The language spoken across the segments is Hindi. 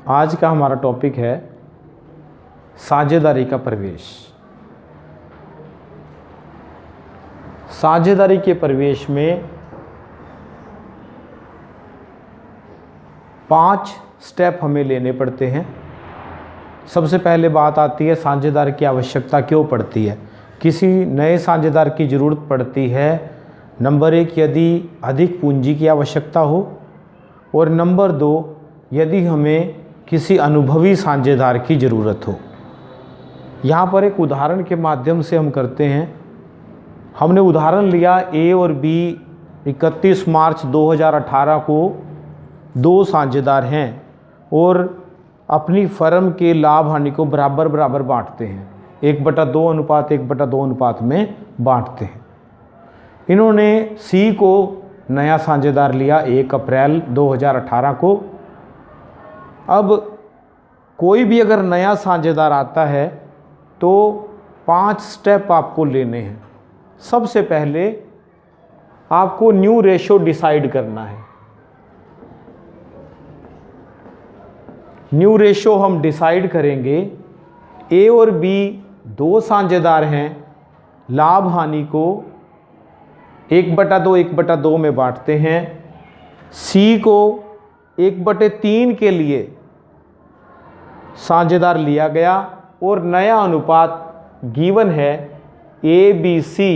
आज का हमारा टॉपिक है साझेदारी का प्रवेश। साझेदारी के प्रवेश में 5 स्टेप हमें लेने पड़ते हैं। सबसे पहले बात आती है साझेदार की आवश्यकता क्यों पड़ती है। किसी नए साझेदार की ज़रूरत पड़ती है नंबर 1 यदि अधिक पूंजी की आवश्यकता हो, और नंबर 2 यदि हमें किसी अनुभवी साझेदार की ज़रूरत हो। यहाँ पर एक उदाहरण के माध्यम से हम करते हैं। हमने उदाहरण लिया ए और बी 31 मार्च 2018 को 2 साझेदार हैं और अपनी फर्म के लाभ हानि को बराबर बराबर बांटते हैं। 1/2 अनुपात 1/2 अनुपात में बांटते हैं। इन्होंने सी को नया साझेदार लिया 1 अप्रैल 2018 को। अब कोई भी अगर नया साझेदार आता है तो 5 स्टेप आपको लेने हैं। सबसे पहले आपको न्यू रेशो डिसाइड करना है। न्यू रेशो हम डिसाइड करेंगे। ए और बी 2 साझेदार हैं, लाभ हानि को 1/2 1/2 में बांटते हैं। सी को 1/3 के लिए साझेदार लिया गया और नया अनुपात गिवन है ए बी सी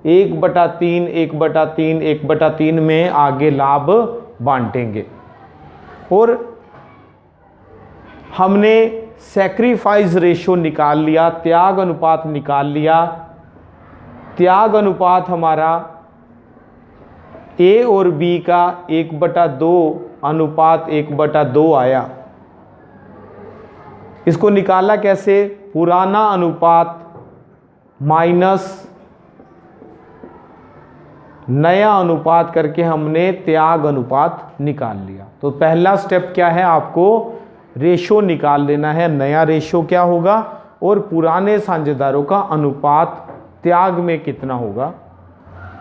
1/3 1/3 1/3 में आगे लाभ बांटेंगे। और हमने सैक्रिफाइस रेशो निकाल लिया, त्याग अनुपात निकाल लिया। त्याग अनुपात हमारा ए और बी का 1/2 अनुपात 1/2 आया। इसको निकाला कैसे? पुराना अनुपात माइनस नया अनुपात करके हमने त्याग अनुपात निकाल लिया। तो पहला स्टेप क्या है, आपको रेशो निकाल लेना है। नया रेशो क्या होगा और पुराने साझेदारों का अनुपात त्याग में कितना होगा।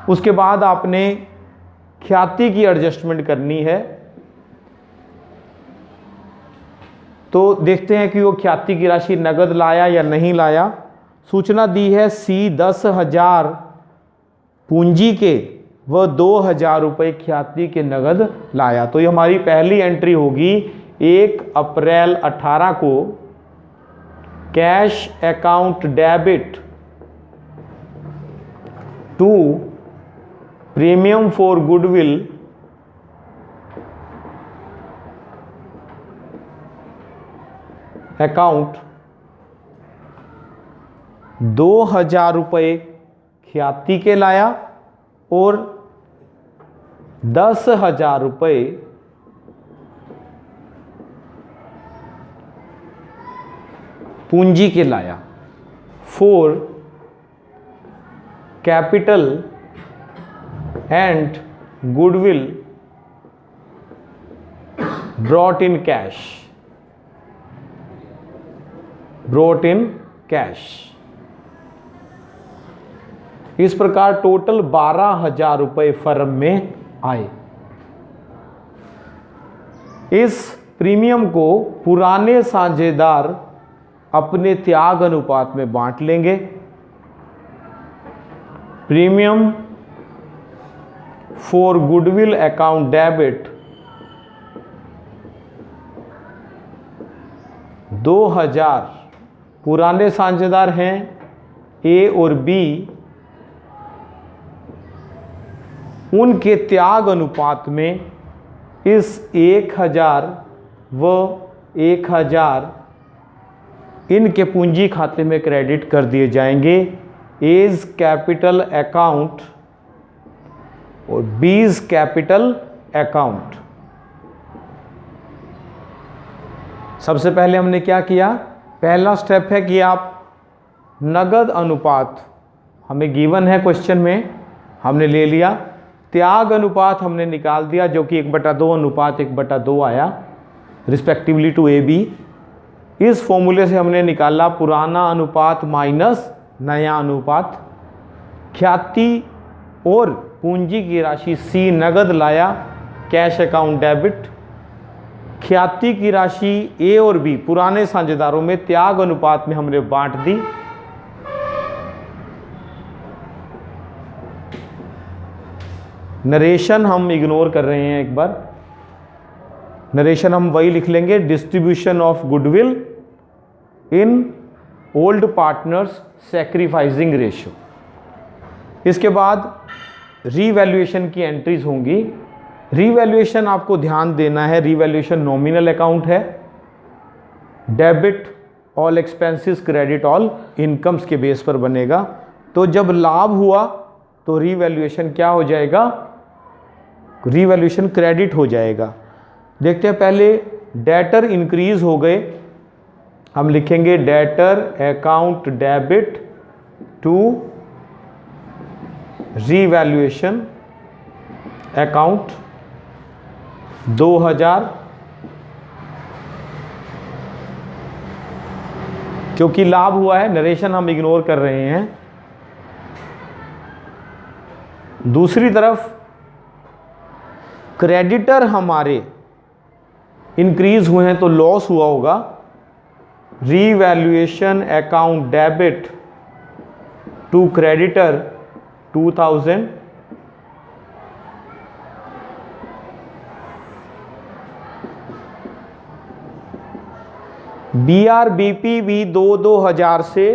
उसके बाद आपने ख्याति की एडजस्टमेंट करनी है। तो देखते हैं कि वो ख्याति की राशि नगद लाया या नहीं लाया। सूचना दी है सी 10,000 पूंजी के व 2,000 रुपये ख्याति के नगद लाया। तो ये हमारी पहली एंट्री होगी 1 अप्रैल 18 को cash account debit to premium for goodwill account 2,000 रुपये ख्याति के लाया और 10,000 रुपये पूंजी के लाया। For capital and goodwill brought in cash. Brought in cash. इस प्रकार टोटल 12,000 रुपये फर्म में आए। इस प्रीमियम को पुराने साझेदार अपने त्याग अनुपात में बांट लेंगे। Premium for goodwill account debit 2,000 पुराने साझेदार हैं ए और बी, उनके त्याग अनुपात में इस 1,000 व 1,000 इनके पूंजी खाते में क्रेडिट कर दिए जाएंगे एज कैपिटल अकाउंट और बीज कैपिटल अकाउंट। सबसे पहले हमने क्या किया, पहला स्टेप है कि आप नगद अनुपात हमें गिवन है क्वेश्चन में, हमने ले लिया। त्याग अनुपात हमने निकाल दिया जो कि 1/2 अनुपात 1/2 आया रिस्पेक्टिवली टू ए बी। इस फॉर्मूले से हमने निकाला पुराना अनुपात माइनस नया अनुपात। ख्याति और पूंजी की राशि सी नगद लाया कैश अकाउंट डेबिट ख्याति की राशि ए और बी पुराने साझेदारों में त्याग अनुपात में हमने बांट दी। नरेशन हम इग्नोर कर रहे हैं, एक बार नरेशन हम वही लिख लेंगे, distribution of goodwill in old partners sacrificing ratio. इसके बाद रीवैल्यूएशन की एंट्रीज होंगी। रीवैल्यूएशन आपको ध्यान देना है, रीवैल्यूएशन नॉमिनल अकाउंट है, debit all expenses credit all incomes के बेस पर बनेगा। तो जब लाभ हुआ तो रीवैल्यूएशन क्या हो जाएगा, रीवैल्यूएशन क्रेडिट हो जाएगा। देखते हैं, पहले डेटर इंक्रीज हो गए, हम लिखेंगे debtor account debit to revaluation account 2000, क्योंकि लाभ हुआ है, नरेशन हम इग्नोर कर रहे हैं। दूसरी तरफ क्रेडिटर हमारे इंक्रीज हुए हैं तो लॉस हुआ होगा, revaluation account debit to creditor 2000, BR BP भी 2000 से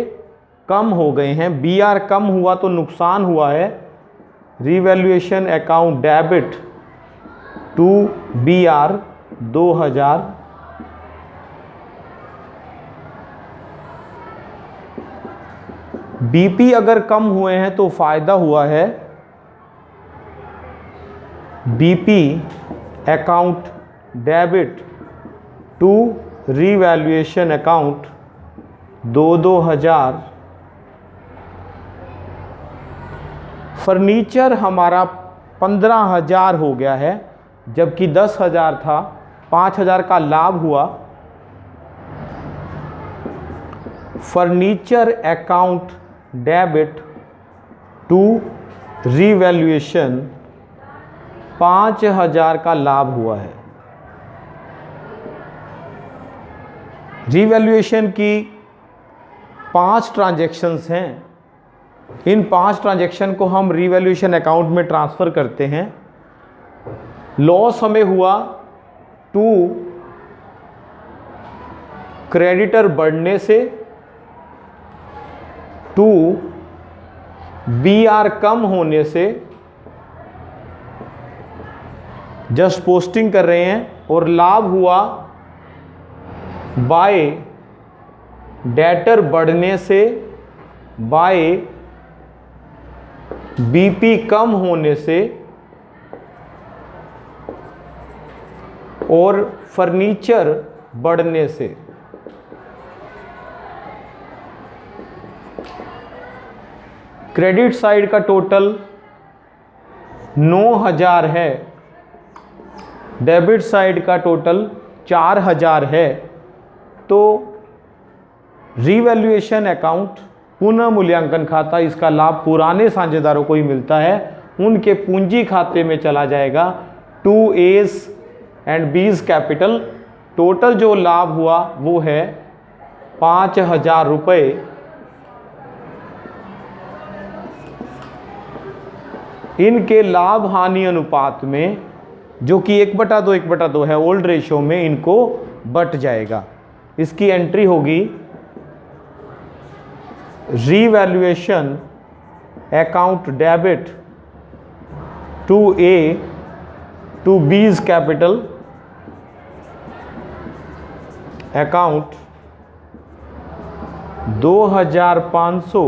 कम हो गए हैं। BR कम हुआ तो नुकसान हुआ है, revaluation account debit to BR 2000, BP अगर कम हुए हैं तो फायदा हुआ है, BP account debit to revaluation account 2000। Furniture हमारा 15,000 हो गया है, जबकि 10,000 था, 5,000 का लाभ हुआ। Furniture account debit to revaluation 5,000 का लाभ हुआ है। रीवैल्यूएशन की 5 ट्रांजैक्शंस हैं, इन 5 ट्रांजैक्शन को हम रीवैल्यूएशन अकाउंट में ट्रांसफ़र करते हैं। लॉस हमें हुआ टू क्रेडिटर बढ़ने से, टू BR कम होने से, जस्ट पोस्टिंग कर रहे हैं, और लाभ हुआ बाय डेटर बढ़ने से, बाय BP कम होने से, और फर्नीचर बढ़ने से। क्रेडिट साइड का टोटल 9,000 है, डेबिट साइड का टोटल 4,000 है। तो रीवैल्यूएशन अकाउंट पुनः मूल्यांकन खाता, इसका लाभ पुराने साझेदारों को ही मिलता है, उनके पूंजी खाते में चला जाएगा, 2A's and B's capital. Total जो लाभ हुआ वो है 5,000 रुपये। इनके लाभ हानि अनुपात में, जो कि 1/2 है, ओल्ड रेशियो में इनको बट जाएगा। इसकी एंट्री होगी revaluation account debit to A to B's capital account 2,500,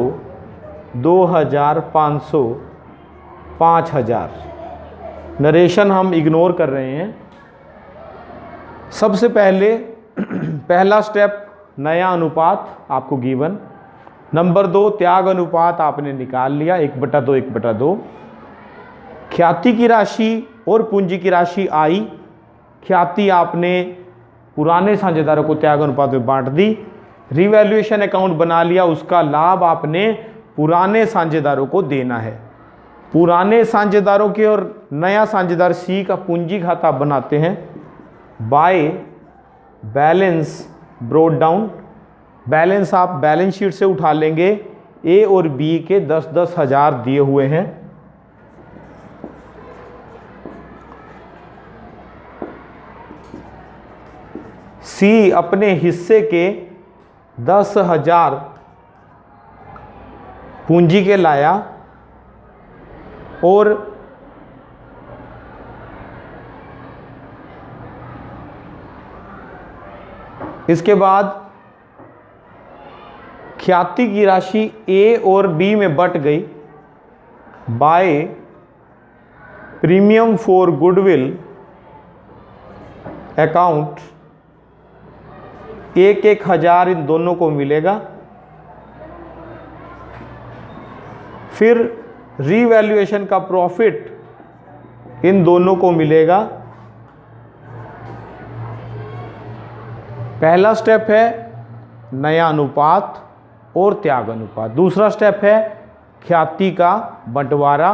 2,500, 5,000। Narration हम इग्नोर कर रहे हैं। सबसे पहले पहला स्टेप, नया अनुपात आपको गिवन। नंबर 2, त्याग अनुपात आपने निकाल लिया, 1/2, 1/2। ख्याति की राशि और पूंजी की राशि आई। ख्याति आपने पुराने साझेदारों को त्याग अनुपात में बांट दी। रिवैल्यूएशन अकाउंट बना लिया, उसका लाभ आपने पुराने साझेदारों को देना है। पुराने साझेदारों के और नया साझेदार सी का पूंजी खाता बनाते हैं by balance brought down, balance आप बैलेंस शीट से उठा लेंगे। ए और बी के 10-10 हज़ार दिए हुए हैं। सी अपने हिस्से के 10,000 पूंजी के लाया और इसके बाद ख्याति की राशि ए और बी में बट गई by premium for goodwill account. 1-1 हज़ार इन दोनों को मिलेगा। फिर रीवैल्यूएशन का प्रॉफिट इन दोनों को मिलेगा। पहला स्टेप है नया अनुपात और त्याग अनुपात। दूसरा स्टेप है ख्याति का बंटवारा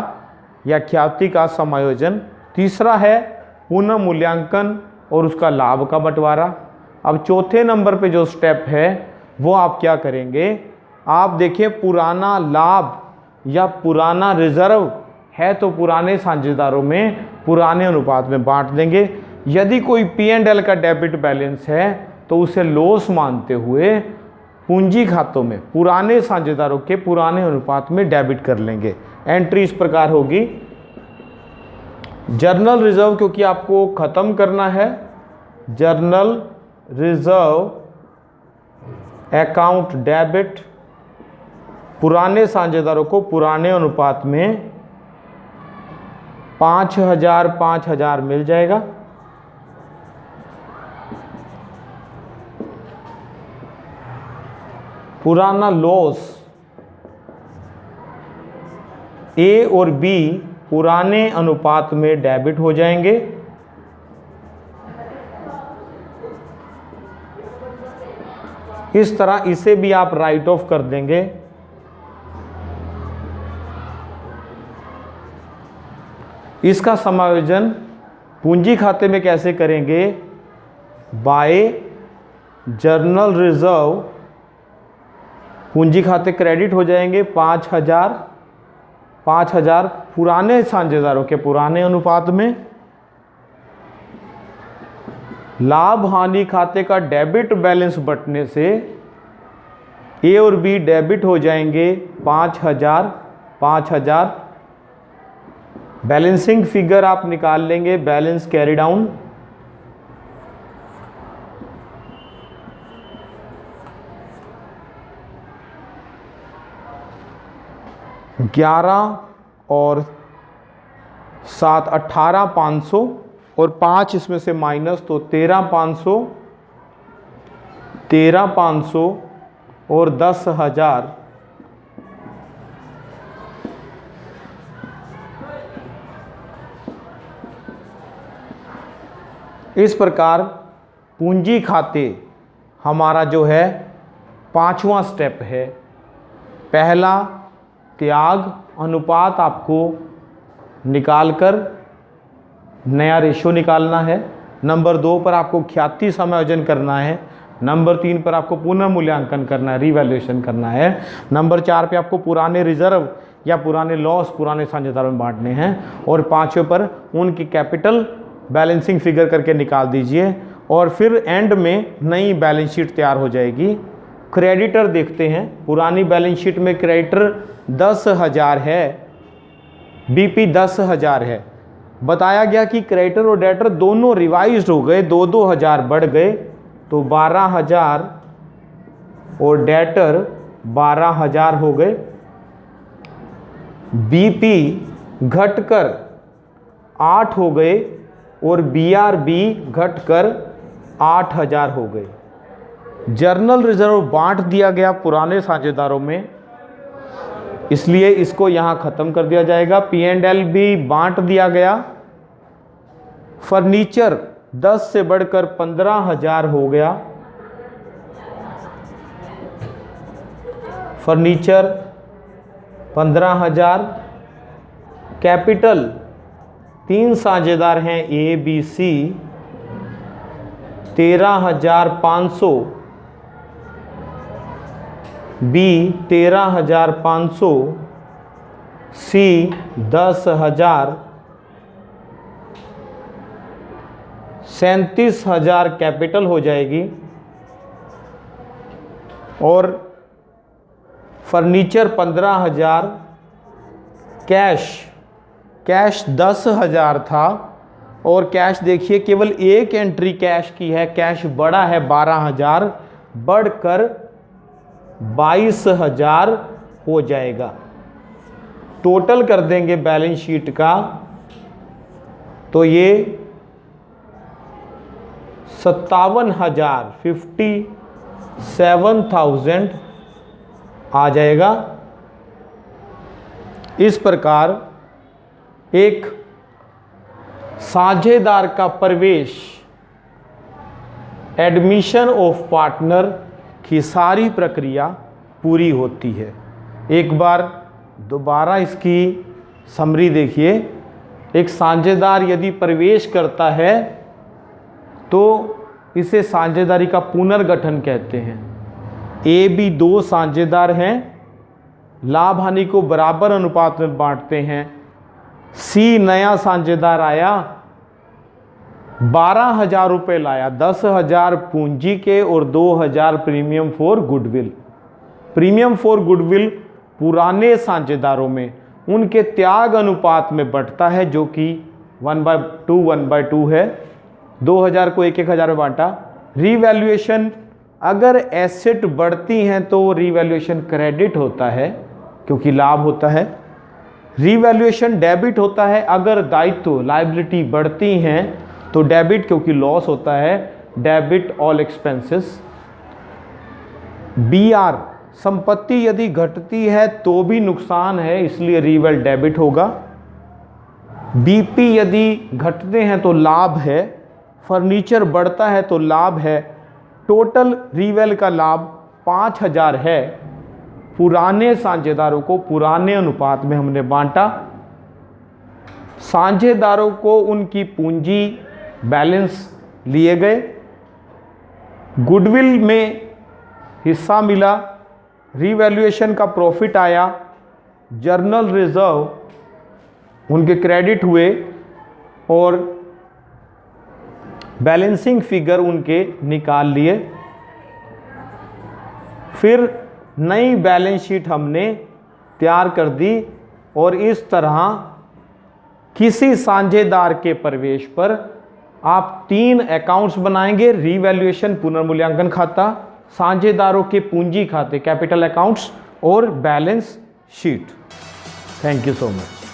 या ख्याति का समायोजन। तीसरा है पुनः मूल्यांकन और उसका लाभ का बंटवारा। अब चौथे नंबर पे जो स्टेप है वो आप क्या करेंगे, आप देखिए पुराना लाभ या पुराना रिजर्व है तो पुराने साझेदारों में पुराने अनुपात में बांट देंगे। यदि कोई P&L का डेबिट बैलेंस है तो उसे लॉस मानते हुए पूंजी खातों में पुराने साझेदारों के पुराने अनुपात में डेबिट कर लेंगे। एंट्री इस प्रकार होगी, जर्नल रिजर्व क्योंकि आपको ख़त्म करना है, जर्नल रिजर्व अकाउंट डेबिट, पुराने साझेदारों को पुराने अनुपात में 5,000 मिल जाएगा। पुराना लॉस ए और बी पुराने अनुपात में डेबिट हो जाएंगे। इस तरह इसे भी आप राइट ऑफ कर देंगे। इसका समायोजन पूंजी खाते में कैसे करेंगे, बाय जर्नल रिजर्व पूंजी खाते क्रेडिट हो जाएंगे 5,000 पुराने साझेदारों के पुराने अनुपात में। लाभ हानि खाते का डेबिट बैलेंस बटने से ए और बी डेबिट हो जाएंगे 5,000। बैलेंसिंग फिगर आप निकाल लेंगे, बैलेंस कैरी डाउन। ग्यारह और 7 18,500 और 5 इसमें से माइनस तो 13,500 और 10,000। इस प्रकार पूंजी खाते हमारा जो है 5वां स्टेप है। पहला त्याग अनुपात आपको निकालकर नया रेशो निकालना है। नंबर 2 पर आपको ख्याति समायोजन करना है। नंबर 3 पर आपको पुनः मूल्यांकन करना है, रीवैल्यूएशन करना है। नंबर 4 पे आपको पुराने रिजर्व या पुराने लॉस पुराने साझेदारों में बांटने हैं। और 5वें पर उनकी कैपिटल बैलेंसिंग फिगर करके निकाल दीजिए और फिर एंड में नई बैलेंस शीट तैयार हो जाएगी। क्रेडिटर देखते हैं, पुरानी बैलेंस शीट में क्रेडिटर 10,000 है, बीपी 10,000 है। बताया गया कि क्रेडिटर और डेटर दोनों रिवाइज्ड हो गए, 2-2 हज़ार बढ़ गए तो 12,000 और डेटर 12,000 हो गए। बीपी घटकर 8 हो गए और बीआरबी घटकर 8,000 हो गए। जर्नल रिजर्व बांट दिया गया पुराने साझेदारों में, इसलिए इसको यहाँ ख़त्म कर दिया जाएगा। P&L भी बांट दिया गया। फर्नीचर 10 से बढ़कर 15,000 हो गया। फर्नीचर 15,000। कैपिटल 3 साझेदार हैं A, B, C। 13,500, B 13,500, C 10,000, 37,000 capital हो जाएगी और फर्नीचर 15,000, कैश 10,000 था और कैश देखिए केवल एक एंट्री कैश की है, कैश बड़ा है 12,000, बढ़कर 22,000 हो जाएगा। टोटल कर देंगे बैलेंस शीट का तो ये 57,000 57,000 आ जाएगा। इस प्रकार एक साझेदार का प्रवेश, एडमिशन ऑफ पार्टनर की सारी प्रक्रिया पूरी होती है। एक बार दोबारा इसकी समरी देखिए। एक साझेदार यदि प्रवेश करता है तो इसे साझेदारी का पुनर्गठन कहते हैं। ए बी दो साझेदार हैं, लाभ हानि को बराबर अनुपात में बांटते हैं। सी नया साझेदार आया, 12,000 रुपये लाया, 10,000 पूंजी के और 2,000 premium for goodwill. Premium for goodwill पुराने साझेदारों में उनके त्याग अनुपात में बढ़ता है जो कि 1/2 है। 2,000 को 1,000 में बांटा। रीवैल्यूएशन, अगर एसेट बढ़ती हैं तो रीवैल्यूएशन क्रेडिट होता है क्योंकि लाभ होता है। रीवैल्यूएशन डेबिट होता है अगर दायित्व लायबिलिटी बढ़ती हैं तो डेबिट क्योंकि लॉस होता है, डेबिट ऑल एक्सपेंसेस। BR, संपत्ति यदि घटती है तो भी नुकसान है इसलिए रीवैल डेबिट होगा। BP यदि घटते हैं तो लाभ है, फर्नीचर बढ़ता है तो लाभ है। टोटल रीवैल का लाभ 5,000 है। पुराने साझेदारों को पुराने अनुपात में हमने बांटा। साझेदारों को उनकी पूंजी बैलेंस लिए गए, गुडविल में हिस्सा मिला, रीवैल्यूएशन का प्रॉफिट आया, जर्नल रिजर्व उनके क्रेडिट हुए और बैलेंसिंग फिगर उनके निकाल लिए। फिर नई बैलेंस शीट हमने तैयार कर दी और इस तरह किसी साझेदार के प्रवेश पर आप 3 अकाउंट्स बनाएंगे, रीवैल्यूएशन पुनर्मूल्यांकन खाता, साझेदारों के पूंजी खाते कैपिटल अकाउंट्स और balance sheet. Thank you so much.